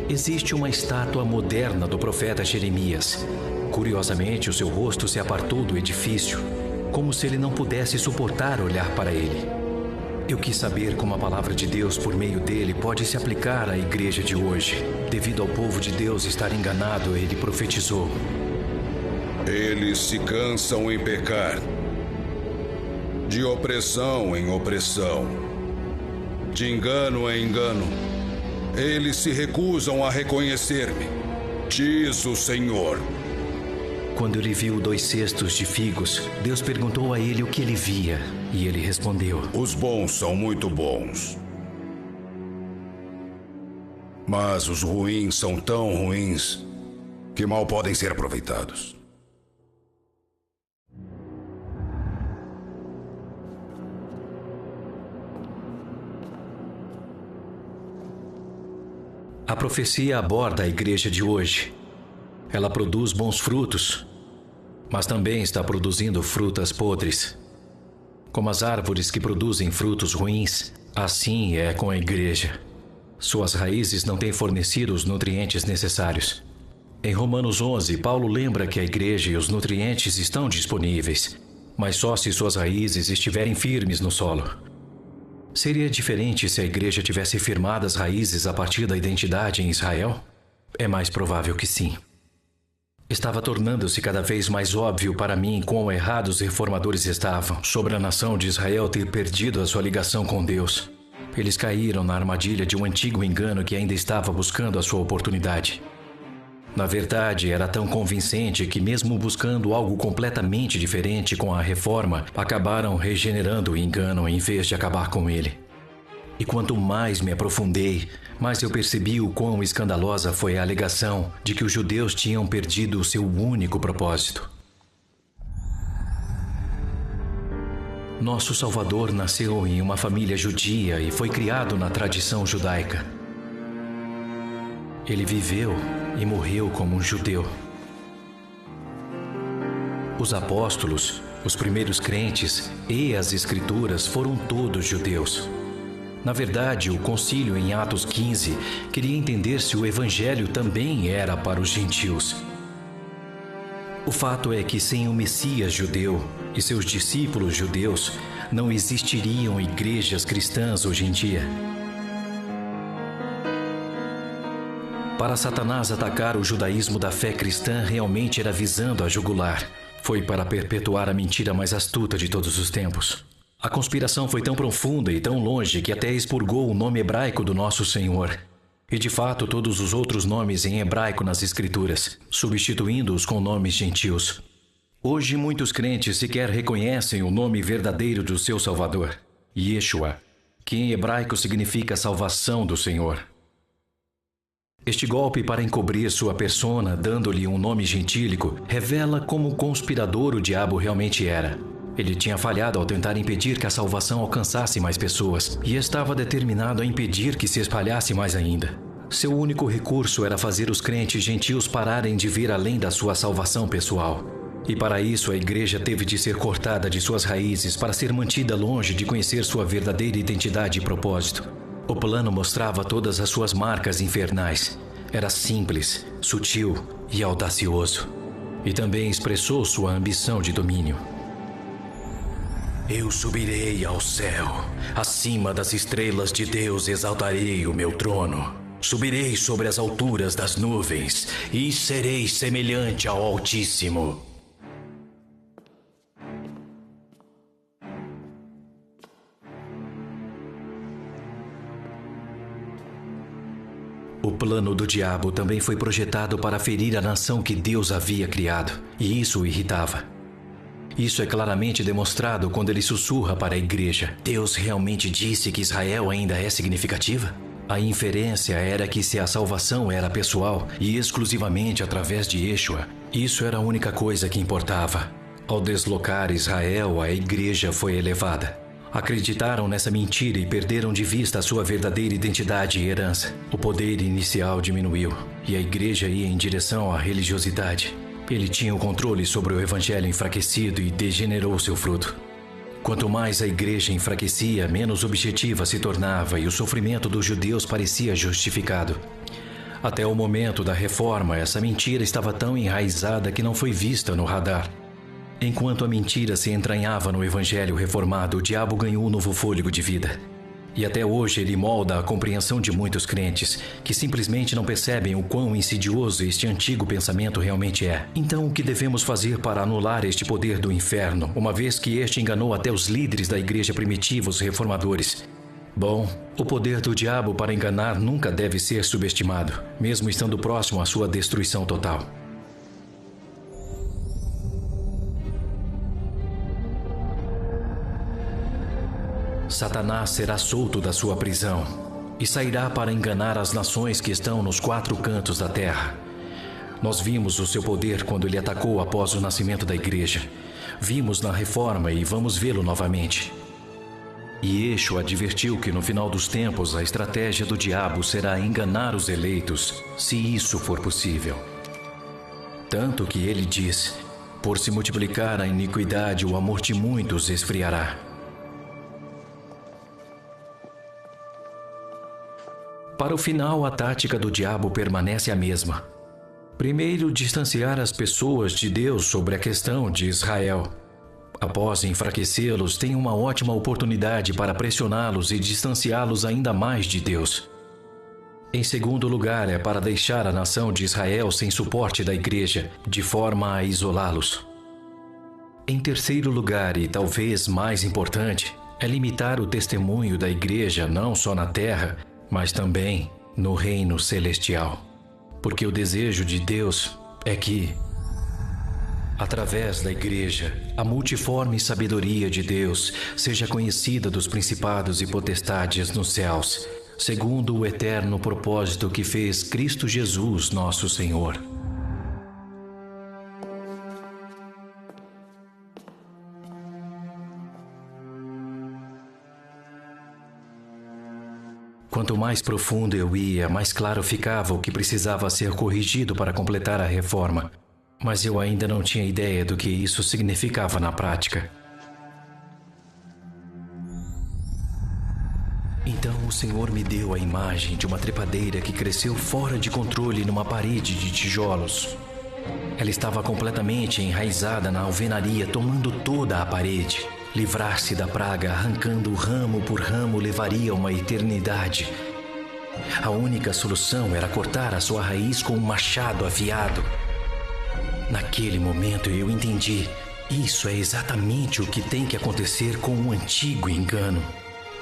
existe uma estátua moderna do profeta Jeremias. Curiosamente, o seu rosto se apartou do edifício, como se ele não pudesse suportar olhar para ele. Eu quis saber como a palavra de Deus por meio dele pode se aplicar à igreja de hoje. Devido ao povo de Deus estar enganado, ele profetizou: eles se cansam em pecar, de opressão em opressão, de engano em engano. Eles se recusam a reconhecer-me, diz o Senhor. Quando ele viu 2 cestos de figos, Deus perguntou a ele o que ele via, e ele respondeu: os bons são muito bons, mas os ruins são tão ruins que mal podem ser aproveitados. A profecia aborda a igreja de hoje. Ela produz bons frutos, mas também está produzindo frutas podres. Como as árvores que produzem frutos ruins, assim é com a igreja. Suas raízes não têm fornecido os nutrientes necessários. Em Romanos 11, Paulo lembra que a igreja e os nutrientes estão disponíveis, mas só se suas raízes estiverem firmes no solo. Seria diferente se a igreja tivesse firmado as raízes a partir da identidade em Israel? É mais provável que sim. Estava tornando-se cada vez mais óbvio para mim quão errados os reformadores estavam sobre a nação de Israel ter perdido a sua ligação com Deus. Eles caíram na armadilha de um antigo engano que ainda estava buscando a sua oportunidade. Na verdade, era tão convincente que, mesmo buscando algo completamente diferente com a reforma, acabaram regenerando o engano em vez de acabar com ele. E quanto mais me aprofundei, mais eu percebi o quão escandalosa foi a alegação de que os judeus tinham perdido o seu único propósito. Nosso Salvador nasceu em uma família judia e foi criado na tradição judaica. Ele viveu e morreu como um judeu. Os apóstolos, os primeiros crentes e as escrituras foram todos judeus. Na verdade, o concílio em Atos 15 queria entender se o evangelho também era para os gentios. O fato é que sem o Messias judeu e seus discípulos judeus, não existiriam igrejas cristãs hoje em dia. Para Satanás atacar o judaísmo da fé cristã realmente era visando a jugular. Foi para perpetuar a mentira mais astuta de todos os tempos. A conspiração foi tão profunda e tão longe que até expurgou o nome hebraico do nosso Senhor. E de fato todos os outros nomes em hebraico nas Escrituras, substituindo-os com nomes gentios. Hoje muitos crentes sequer reconhecem o nome verdadeiro do seu Salvador, Yeshua, que em hebraico significa salvação do Senhor. Este golpe para encobrir sua persona, dando-lhe um nome gentílico, revela como conspirador o diabo realmente era. Ele tinha falhado ao tentar impedir que a salvação alcançasse mais pessoas e estava determinado a impedir que se espalhasse mais ainda. Seu único recurso era fazer os crentes gentios pararem de ver além da sua salvação pessoal. E para isso a igreja teve de ser cortada de suas raízes para ser mantida longe de conhecer sua verdadeira identidade e propósito. O plano mostrava todas as suas marcas infernais. Era simples, sutil e audacioso. E também expressou sua ambição de domínio. Eu subirei ao céu. Acima das estrelas de Deus exaltarei o meu trono. Subirei sobre as alturas das nuvens e serei semelhante ao Altíssimo. O plano do diabo também foi projetado para ferir a nação que Deus havia criado, e isso o irritava. Isso é claramente demonstrado quando ele sussurra para a igreja: Deus realmente disse que Israel ainda é significativa? A inferência era que se a salvação era pessoal e exclusivamente através de Yeshua, isso era a única coisa que importava. Ao deslocar Israel, a igreja foi elevada. Acreditaram nessa mentira e perderam de vista a sua verdadeira identidade e herança. O poder inicial diminuiu e a igreja ia em direção à religiosidade. Ele tinha o controle sobre o evangelho enfraquecido e degenerou seu fruto. Quanto mais a igreja enfraquecia, menos objetiva se tornava e o sofrimento dos judeus parecia justificado. Até o momento da reforma, essa mentira estava tão enraizada que não foi vista no radar. Enquanto a mentira se entranhava no evangelho reformado, o diabo ganhou um novo fôlego de vida. E até hoje ele molda a compreensão de muitos crentes, que simplesmente não percebem o quão insidioso este antigo pensamento realmente é. Então, o que devemos fazer para anular este poder do inferno, uma vez que este enganou até os líderes da igreja primitiva, os reformadores? Bom, o poder do diabo para enganar nunca deve ser subestimado, mesmo estando próximo à sua destruição total. Satanás será solto da sua prisão e sairá para enganar as nações que estão nos 4 cantos da terra. Nós vimos o seu poder quando ele atacou após o nascimento da igreja. Vimos na reforma e vamos vê-lo novamente. E Yeshua advertiu que no final dos tempos a estratégia do diabo será enganar os eleitos, se isso for possível. Tanto que ele diz: por se multiplicar a iniquidade, o amor de muitos esfriará. Para o final, a tática do diabo permanece a mesma. Primeiro, distanciar as pessoas de Deus sobre a questão de Israel. Após enfraquecê-los, tem uma ótima oportunidade para pressioná-los e distanciá-los ainda mais de Deus. Em segundo lugar, é para deixar a nação de Israel sem suporte da igreja, de forma a isolá-los. Em terceiro lugar, e talvez mais importante, é limitar o testemunho da igreja não só na terra, mas também no reino celestial. Porque o desejo de Deus é que, através da igreja, a multiforme sabedoria de Deus seja conhecida dos principados e potestades nos céus, segundo o eterno propósito que fez Cristo Jesus, nosso Senhor. Quanto mais profundo eu ia, mais claro ficava o que precisava ser corrigido para completar a reforma. Mas eu ainda não tinha ideia do que isso significava na prática. Então o Senhor me deu a imagem de uma trepadeira que cresceu fora de controle numa parede de tijolos. Ela estava completamente enraizada na alvenaria, tomando toda a parede. Livrar-se da praga, arrancando ramo por ramo, levaria uma eternidade. A única solução era cortar a sua raiz com um machado afiado. Naquele momento eu entendi. Isso é exatamente o que tem que acontecer com um antigo engano.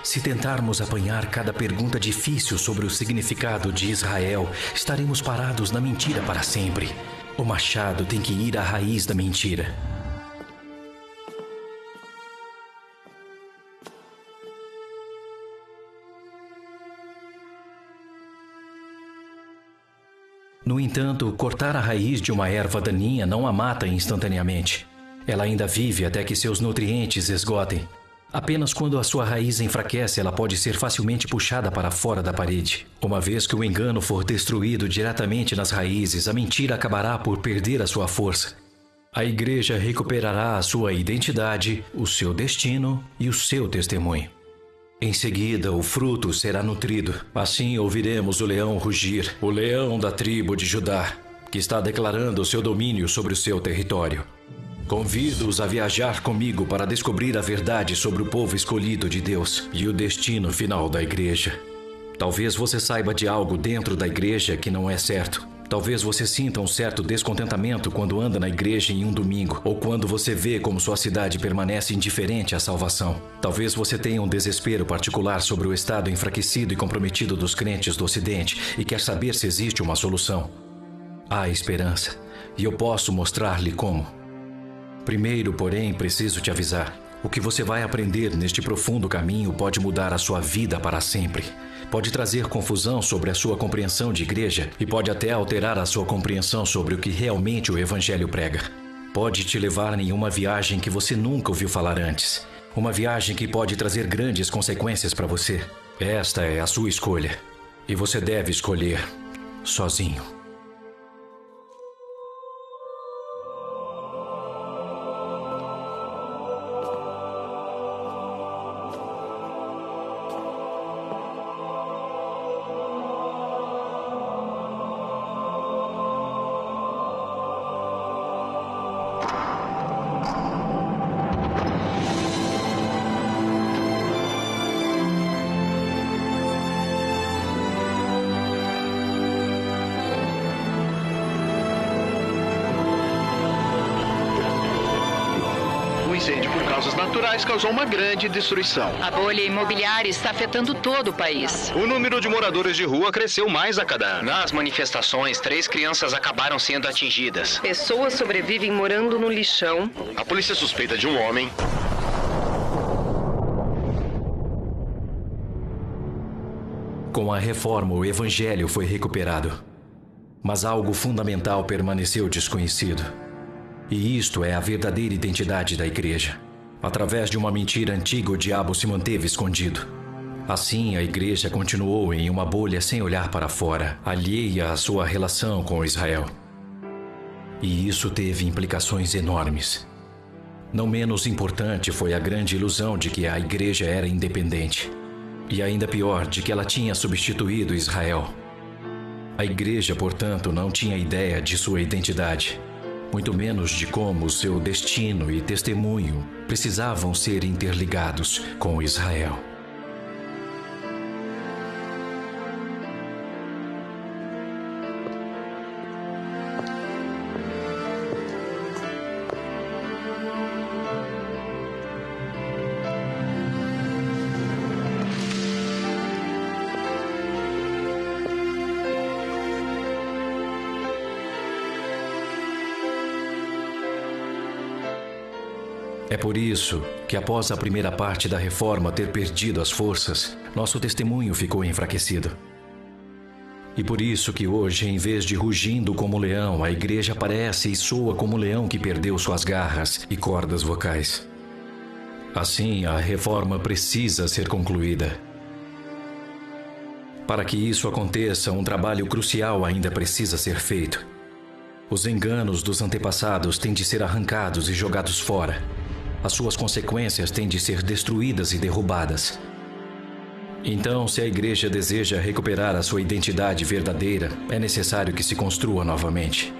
Se tentarmos apanhar cada pergunta difícil sobre o significado de Israel, estaremos parados na mentira para sempre. O machado tem que ir à raiz da mentira. No entanto, cortar a raiz de uma erva daninha não a mata instantaneamente. Ela ainda vive até que seus nutrientes esgotem. Apenas quando a sua raiz enfraquece, ela pode ser facilmente puxada para fora da parede. Uma vez que o engano for destruído diretamente nas raízes, a mentira acabará por perder a sua força. A igreja recuperará a sua identidade, o seu destino e o seu testemunho. Em seguida, o fruto será nutrido. Assim ouviremos o leão rugir, o leão da tribo de Judá, que está declarando o seu domínio sobre o seu território. Convido-os a viajar comigo para descobrir a verdade sobre o povo escolhido de Deus e o destino final da igreja. Talvez você saiba de algo dentro da igreja que não é certo. Talvez você sinta um certo descontentamento quando anda na igreja em um domingo, ou quando você vê como sua cidade permanece indiferente à salvação. Talvez você tenha um desespero particular sobre o estado enfraquecido e comprometido dos crentes do Ocidente e quer saber se existe uma solução. Há esperança, e eu posso mostrar-lhe como. Primeiro, porém, preciso te avisar. O que você vai aprender neste profundo caminho pode mudar a sua vida para sempre. Pode trazer confusão sobre a sua compreensão de igreja e pode até alterar a sua compreensão sobre o que realmente o Evangelho prega. Pode te levar em uma viagem que você nunca ouviu falar antes. Uma viagem que pode trazer grandes consequências para você. Esta é a sua escolha. E você deve escolher sozinho. Incêndio por causas naturais causou uma grande destruição. A bolha imobiliária está afetando todo o país. O número de moradores de rua cresceu mais a cada ano. Nas manifestações, 3 crianças acabaram sendo atingidas. Pessoas sobrevivem morando no lixão. A polícia suspeita de um homem. Com a reforma, o Evangelho foi recuperado. Mas algo fundamental permaneceu desconhecido. E isto é a verdadeira identidade da igreja. Através de uma mentira antiga, o diabo se manteve escondido. Assim, a igreja continuou em uma bolha sem olhar para fora, alheia à sua relação com Israel. E isso teve implicações enormes. Não menos importante foi a grande ilusão de que a igreja era independente. E ainda pior, de que ela tinha substituído Israel. A igreja, portanto, não tinha ideia de sua identidade. Muito menos de como seu destino e testemunho precisavam ser interligados com Israel. É por isso que, após a primeira parte da reforma ter perdido as forças, nosso testemunho ficou enfraquecido. E por isso que hoje, em vez de rugindo como leão, a igreja aparece e soa como leão que perdeu suas garras e cordas vocais. Assim, a reforma precisa ser concluída. Para que isso aconteça, um trabalho crucial ainda precisa ser feito. Os enganos dos antepassados têm de ser arrancados e jogados fora. As suas consequências têm de ser destruídas e derrubadas. Então, se a igreja deseja recuperar a sua identidade verdadeira, é necessário que se construa novamente.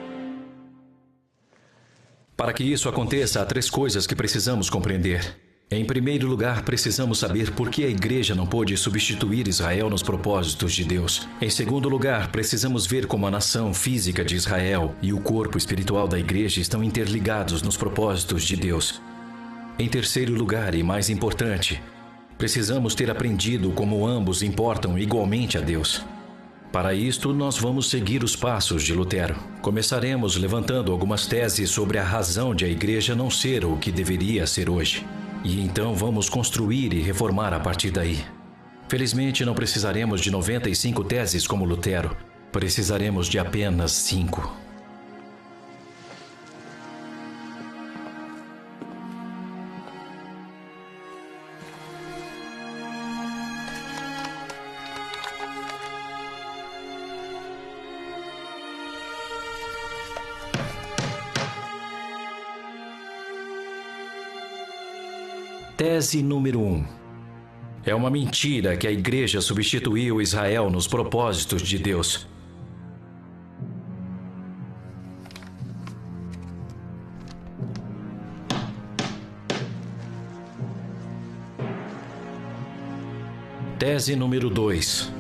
Para que isso aconteça, há 3 coisas que precisamos compreender. Em primeiro lugar, precisamos saber por que a igreja não pôde substituir Israel nos propósitos de Deus. Em segundo lugar, precisamos ver como a nação física de Israel e o corpo espiritual da igreja estão interligados nos propósitos de Deus. Em terceiro lugar, e mais importante, precisamos ter aprendido como ambos importam igualmente a Deus. Para isto, nós vamos seguir os passos de Lutero. Começaremos levantando algumas teses sobre a razão de a igreja não ser o que deveria ser hoje. E então vamos construir e reformar a partir daí. Felizmente, não precisaremos de 95 teses como Lutero. Precisaremos de apenas 5. Tese número 1. É uma mentira que a Igreja substituiu Israel nos propósitos de Deus. Tese número 2.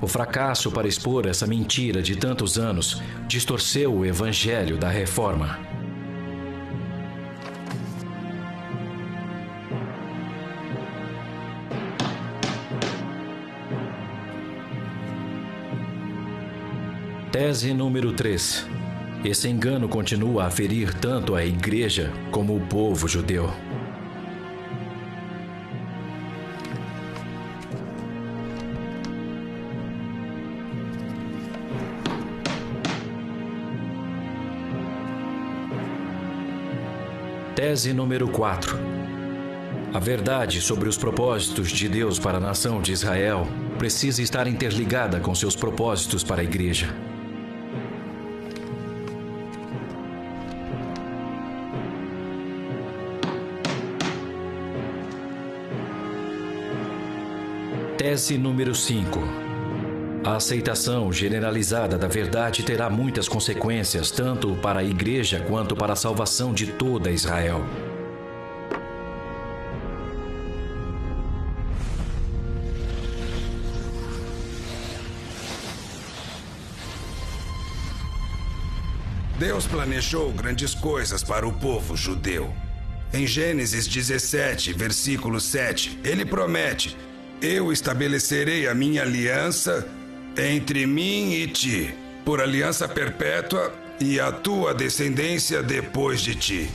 O fracasso para expor essa mentira de tantos anos distorceu o evangelho da reforma. Tese número 3. Esse engano continua a ferir tanto a Igreja como o povo judeu. Tese número 4. A verdade sobre os propósitos de Deus para a nação de Israel precisa estar interligada com seus propósitos para a Igreja. Tese número 5. A aceitação generalizada da verdade terá muitas consequências, tanto para a Igreja quanto para a salvação de toda Israel. Deus planejou grandes coisas para o povo judeu. Em Gênesis 17, versículo 7, ele promete: eu estabelecerei a minha aliança entre mim e ti, por aliança perpétua, e a tua descendência depois de ti.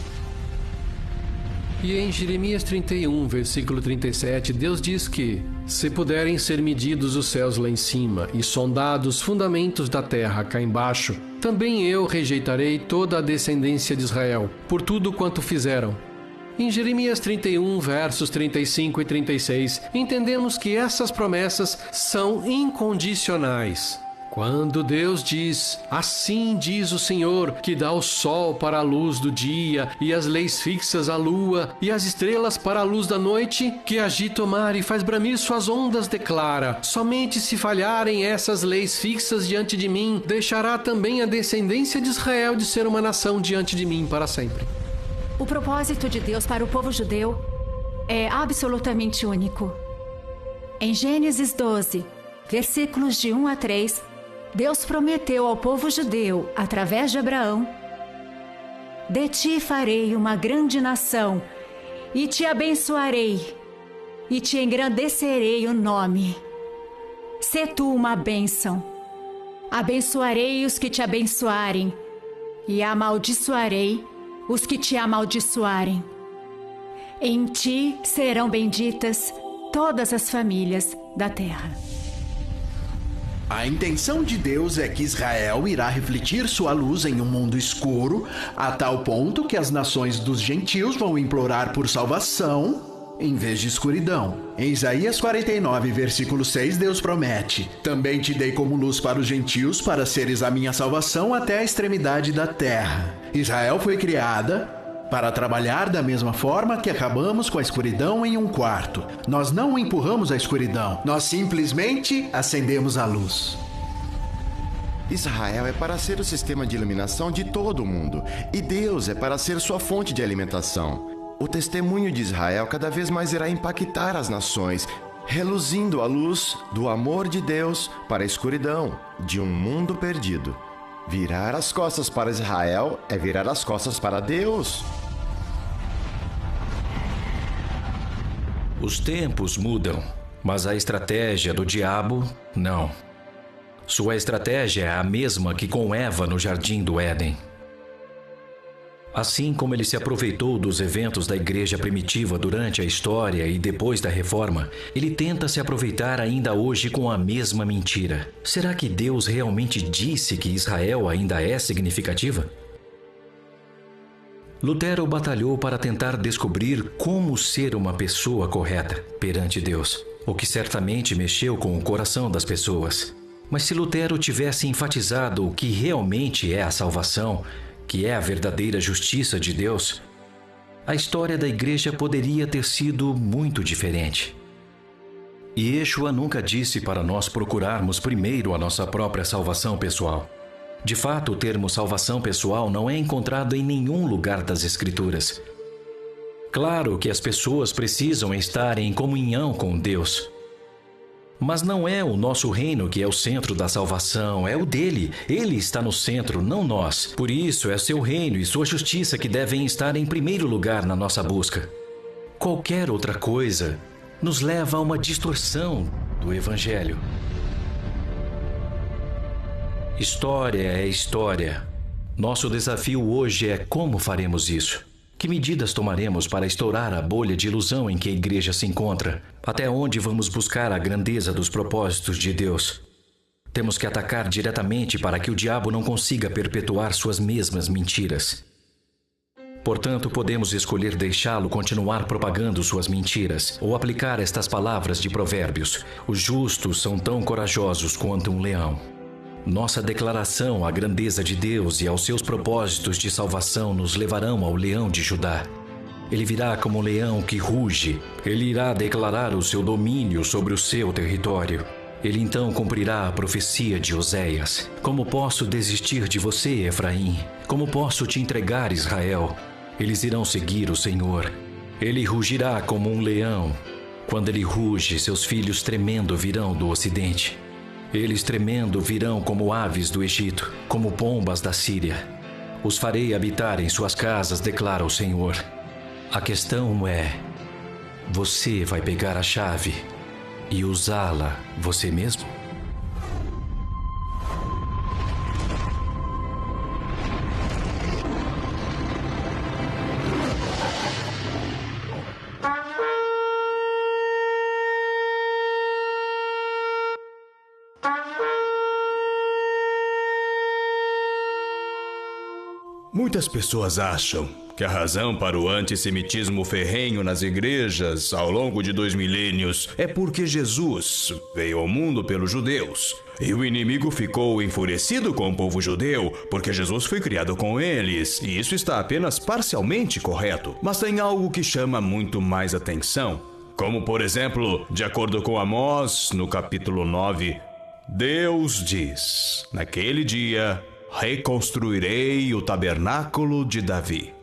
E em Jeremias 31, versículo 37, Deus diz que: se puderem ser medidos os céus lá em cima e sondados os fundamentos da terra cá embaixo, também eu rejeitarei toda a descendência de Israel, por tudo quanto fizeram. Em Jeremias 31, versos 35 e 36, entendemos que essas promessas são incondicionais. Quando Deus diz: assim diz o Senhor, que dá o sol para a luz do dia, e as leis fixas à lua, e as estrelas para a luz da noite, que agita o mar e faz bramir suas ondas, declara: somente se falharem essas leis fixas diante de mim, deixará também a descendência de Israel de ser uma nação diante de mim para sempre. O propósito de Deus para o povo judeu é absolutamente único. Em Gênesis 12, versículos de 1 a 3, Deus prometeu ao povo judeu, através de Abraão: de ti farei uma grande nação, e te abençoarei, e te engrandecerei o nome. Sê tu uma bênção. Abençoarei os que te abençoarem, e amaldiçoarei os que te amaldiçoarem. Em ti serão benditas todas as famílias da terra. A intenção de Deus é que Israel irá refletir sua luz em um mundo escuro, a tal ponto que as nações dos gentios vão implorar por salvação em vez de escuridão. Em Isaías 49, versículo 6, Deus promete: também te dei como luz para os gentios, para seres a minha salvação até a extremidade da terra. Israel foi criada para trabalhar da mesma forma que acabamos com a escuridão em um quarto. Nós não empurramos a escuridão, nós simplesmente acendemos a luz. Israel é para ser o sistema de iluminação de todo o mundo, e Deus é para ser sua fonte de alimentação. O testemunho de Israel cada vez mais irá impactar as nações, reluzindo a luz do amor de Deus para a escuridão de um mundo perdido. Virar as costas para Israel é virar as costas para Deus. Os tempos mudam, mas a estratégia do diabo, não. Sua estratégia é a mesma que com Eva no jardim do Éden. Assim como ele se aproveitou dos eventos da igreja primitiva durante a história e depois da reforma, ele tenta se aproveitar ainda hoje com a mesma mentira. Será que Deus realmente disse que Israel ainda é significativa? Lutero batalhou para tentar descobrir como ser uma pessoa correta perante Deus, o que certamente mexeu com o coração das pessoas. Mas se Lutero tivesse enfatizado o que realmente é a salvação, que é a verdadeira justiça de Deus, a história da igreja poderia ter sido muito diferente. E Yeshua nunca disse para nós procurarmos primeiro a nossa própria salvação pessoal. De fato, o termo salvação pessoal não é encontrado em nenhum lugar das Escrituras. Claro que as pessoas precisam estar em comunhão com Deus. Mas não é o nosso reino que é o centro da salvação, é o dele. Ele está no centro, não nós. Por isso, é seu reino e sua justiça que devem estar em primeiro lugar na nossa busca. Qualquer outra coisa nos leva a uma distorção do Evangelho. História é história. Nosso desafio hoje é como faremos isso. Que medidas tomaremos para estourar a bolha de ilusão em que a igreja se encontra? Até onde vamos buscar a grandeza dos propósitos de Deus? Temos que atacar diretamente para que o diabo não consiga perpetuar suas mesmas mentiras. Portanto, podemos escolher deixá-lo continuar propagando suas mentiras ou aplicar estas palavras de Provérbios: os justos são tão corajosos quanto um leão. Nossa declaração à grandeza de Deus e aos seus propósitos de salvação nos levarão ao leão de Judá. Ele virá como um leão que ruge. Ele irá declarar o seu domínio sobre o seu território. Ele então cumprirá a profecia de Oséias. Como posso desistir de você, Efraim? Como posso te entregar, Israel? Eles irão seguir o Senhor. Ele rugirá como um leão. Quando ele ruge, seus filhos tremendo virão do ocidente. Eles tremendo virão como aves do Egito, como pombas da Síria. Os farei habitar em suas casas, declara o Senhor. A questão é: você vai pegar a chave e usá-la você mesmo? Muitas pessoas acham que a razão para o antissemitismo ferrenho nas igrejas ao longo de 2 milênios é porque Jesus veio ao mundo pelos judeus. E o inimigo ficou enfurecido com o povo judeu porque Jesus foi criado com eles. E isso está apenas parcialmente correto. Mas tem algo que chama muito mais atenção. Como, por exemplo, de acordo com Amós, no capítulo 9, Deus diz: naquele dia reconstruirei o tabernáculo de Davi.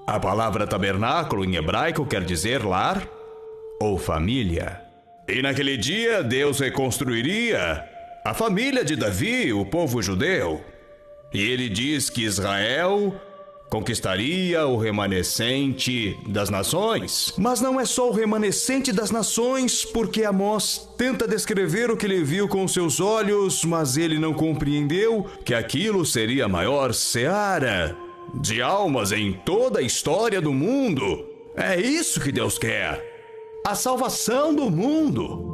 A palavra tabernáculo em hebraico quer dizer lar ou família. E naquele dia Deus reconstruiria a família de Davi, o povo judeu. E ele diz que Israel conquistaria o remanescente das nações. Mas não é só o remanescente das nações, porque Amós tenta descrever o que ele viu com seus olhos, mas ele não compreendeu que aquilo seria a maior seara de almas em toda a história do mundo. É isso que Deus quer: a salvação do mundo.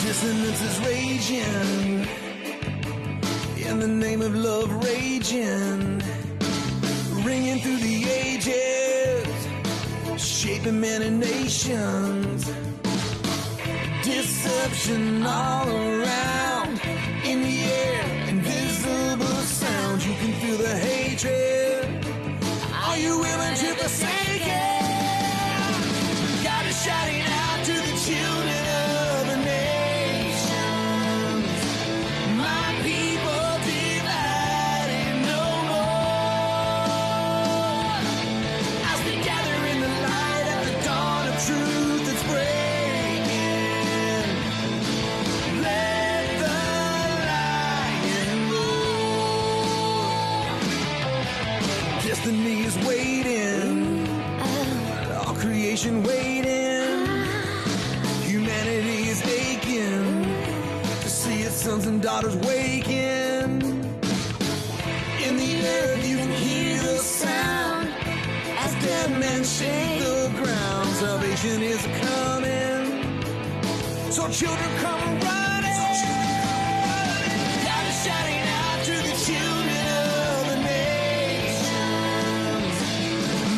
Dissonance is raging in the name of love, raging, ringing through the ages, shaping many nations. Deception all around, in the air, invisible sounds. You can feel the hatred. Are you willing to forsake it? God is shouting out to the children of the nations. My people divided no more. As we gather in the light at the dawn of truth that's breaking, let the lion roar. Destiny is waiting, all creation waiting. Humanity is aching to see its sons and daughters waking. In the earth you can hear the sound as dead men shake the ground. Salvation is coming, so children come running. God is shouting out to the children of the nations.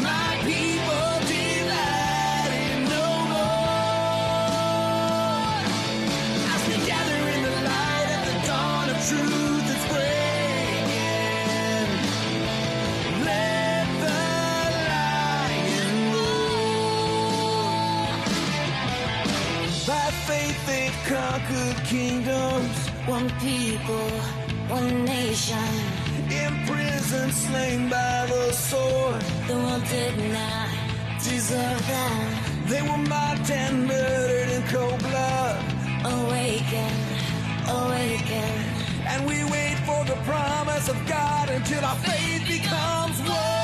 My people divide. faith they've conquered kingdoms. One people, one nation. Imprisoned, slain by the sword. The world did not deserve them. They were mocked and murdered in cold blood. Awaken, awaken. And we wait for the promise of God until our faith becomes one.